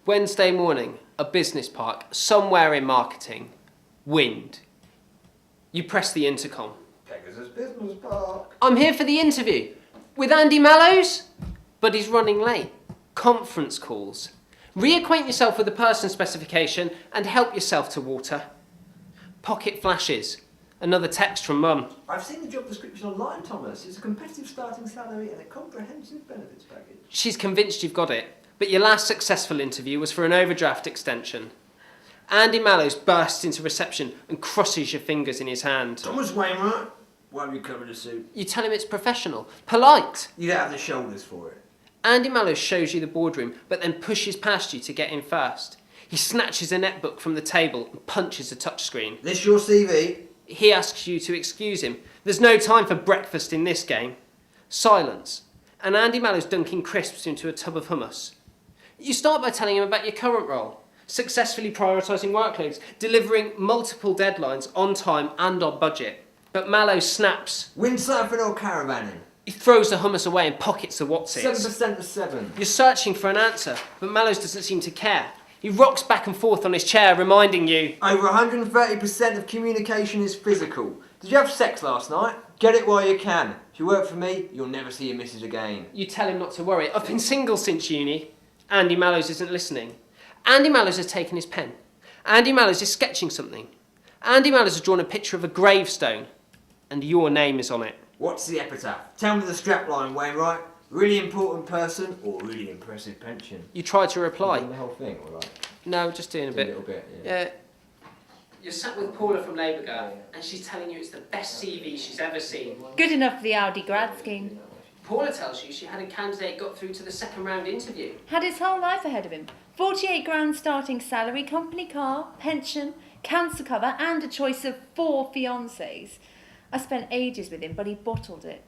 Wednesday morning, a business park, somewhere in marketing. Wind. You press the intercom. Pegasus Business Park. I'm here for the interview. With Andy Mallows? But he's running late. Conference calls. Reacquaint yourself with the person specification and help yourself to water. Pocket flashes. Another text from Mum. I've seen the job description online, Thomas. It's a competitive starting salary and a comprehensive benefits package. She's convinced you've got it, but your last successful interview was for an overdraft extension. Andy Mallows bursts into reception and crosses your fingers in his hand. Thomas Wainwright, why have you covered a suit? You tell him it's professional, polite. You don't have the shoulders for it. Andy Mallows shows you the boardroom, but then pushes past you to get in first. He snatches a netbook from the table and punches a touchscreen. This your CV? He asks you to excuse him. There's no time for breakfast in this game. Silence. And Andy Mallows dunking crisps into a tub of hummus. You start by telling him about your current role. Successfully prioritising workloads, delivering multiple deadlines on time and on budget. But Mallows snaps. Windsurfing or caravanning? He throws the hummus away and pockets the whatsits. 7% of 7. You're searching for an answer, but Mallows doesn't seem to care. He rocks back and forth on his chair, reminding you. Over 130% of communication is physical. Did you have sex last night? Get it while you can. If you work for me, you'll never see your missus again. You tell him not to worry. I've been single since uni. Andy Mallows isn't listening. Andy Mallows has taken his pen. Andy Mallows is sketching something. Andy Mallows has drawn a picture of a gravestone. And your name is on it. What's the epitaph? Tell me the strapline, Wainwright. Really important person or really impressive pension? You try to reply. The whole thing, all right? No, just doing a bit. A little bit, yeah. You're sat with Paula from Labour Girl, and she's telling you it's the best CV she's ever seen. Good enough for the Audi grad scheme. Paula tells you she had a candidate got through to the second round interview. Had his whole life ahead of him. 48 grand starting salary, company car, pension, cancer cover, and a choice of 4 fiancés. I spent ages with him, but he bottled it.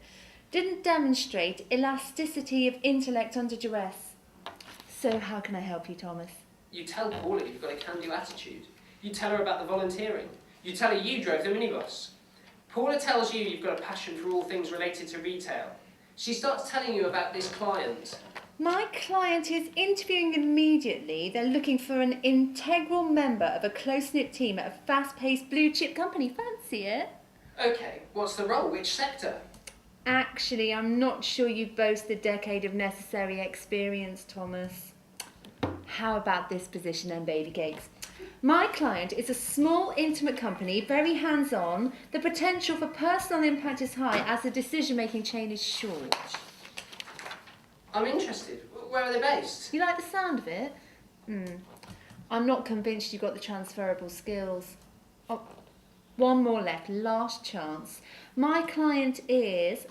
Didn't demonstrate elasticity of intellect under duress. So how can I help you, Thomas? You tell Paula you've got a can-do attitude. You tell her about the volunteering. You tell her you drove the minibus. Paula tells you you've got a passion for all things related to retail. She starts telling you about this client. My client is interviewing immediately. They're looking for an integral member of a close-knit team at a fast-paced blue-chip company. Fancy it? Okay, what's the role? Which sector? Actually, I'm not sure you boast the decade of necessary experience, Thomas. How about this position and baby cakes? My client is a small, intimate company, very hands-on. The potential for personal impact is high as the decision-making chain is short. I'm interested. Where are they based? You like the sound of it? I'm not convinced you've got the transferable skills. Oh, one more left, last chance. My client is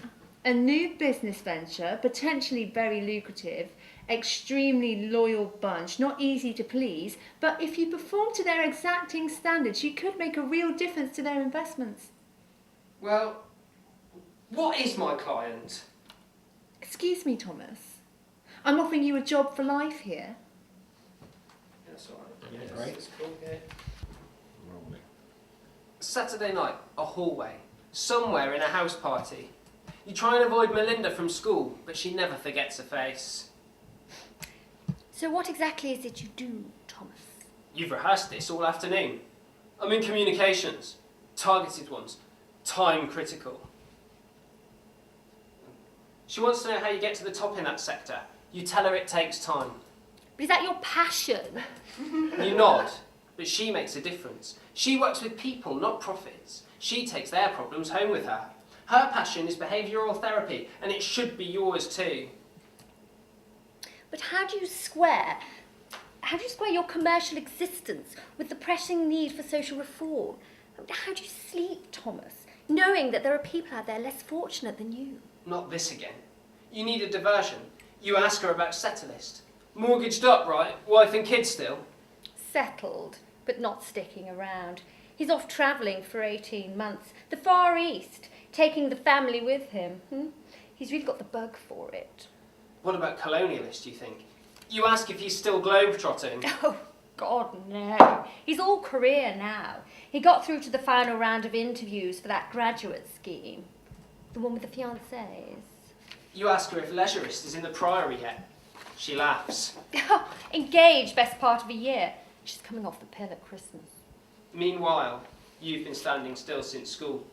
a new business venture, potentially very lucrative, extremely loyal bunch, not easy to please, but if you perform to their exacting standards, you could make a real difference to their investments. Well, what is my client? Excuse me, Thomas. I'm offering you a job for life here. That's all right. Yeah, great. That's cool, yeah. Saturday night, a hallway, somewhere in a house party. You try and avoid Melinda from school, but she never forgets a face. So what exactly is it you do, Thomas? You've rehearsed this all afternoon. I'm in communications, targeted ones, time critical. She wants to know how you get to the top in that sector. You tell her it takes time. But is that your passion? You nod, but she makes a difference. She works with people, not profits. She takes their problems home with her. Her passion is behavioural therapy, and it should be yours too. But how do you square your commercial existence with the pressing need for social reform? How do you sleep, Thomas, knowing that there are people out there less fortunate than you? Not this again. You need a diversion. You ask her about Settlist. Mortgaged up, right? Wife and kids still? Settled, but not sticking around. He's off travelling for 18 months. The Far East, taking the family with him. He's really got the bug for it. What about colonialist, do you think? You ask if he's still globetrotting. Oh, God, no. He's all career now. He got through to the final round of interviews for that graduate scheme. The one with the fiancés. You ask her if leisurist is in the Priory yet. She laughs. Engaged, best part of a year. She's coming off the pill at Christmas. Meanwhile, you've been standing still since school.